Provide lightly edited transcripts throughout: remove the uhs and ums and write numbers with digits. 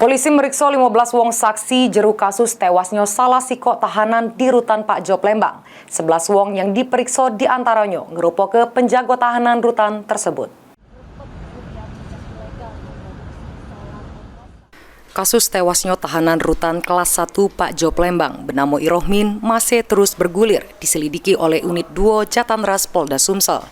Polisi meriksa 15 wong saksi jero kasus tewasnya salah siko tahanan di Rutan Pak Jo Plembang. 11 wong yang diperiksa diantaranya ngerupa ke penjaga tahanan rutan tersebut. Kasus tewasnya tahanan rutan kelas 1 Pak Jo Plembang bernama Irohmin masih terus bergulir diselidiki oleh unit 2 Jatanras Polda Sumsel.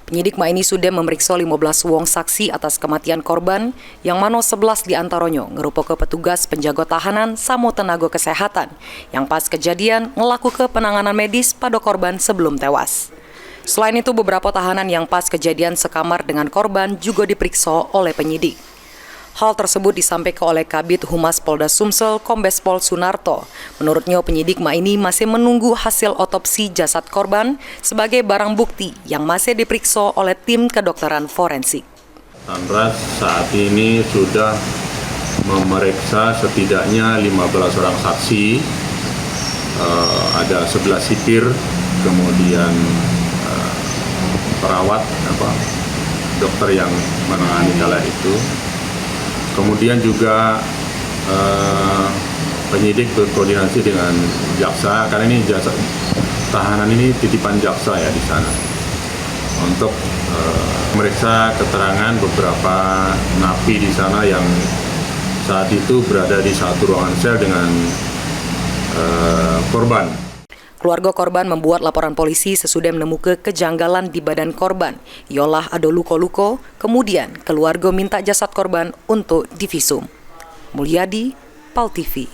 Penyidik ini sudah memeriksa 15 wong saksi atas kematian korban, yang mana 11 diantaranya ngerupa petugas penjaga tahanan sama tenaga kesehatan, yang pas kejadian ngelakukan penanganan medis pada korban sebelum tewas. Selain itu, beberapa tahanan yang pas kejadian sekamar dengan korban juga diperiksa oleh penyidik. Hal tersebut disampaikan oleh Kabid Humas Polda Sumsel, Kombes Pol Sunarto. Menurutnya, penyidik ini masih menunggu hasil otopsi jasad korban sebagai barang bukti yang masih diperiksa oleh tim kedokteran forensik. Jatanras saat ini sudah memeriksa setidaknya 15 orang saksi, ada 11 sipir, kemudian perawat, dokter yang menangani kala itu. Kemudian juga penyidik berkoordinasi dengan jaksa, karena ini tahanan ini titipan jaksa ya di sana, untuk memeriksa keterangan beberapa napi di sana yang saat itu berada di satu ruangan sel dengan korban. Keluarga korban membuat laporan polisi sesudah menemukan kejanggalan di badan korban. Yolah ada luka-luka, kemudian keluarga minta jasad korban untuk divisum. Mulyadi, PAL TV.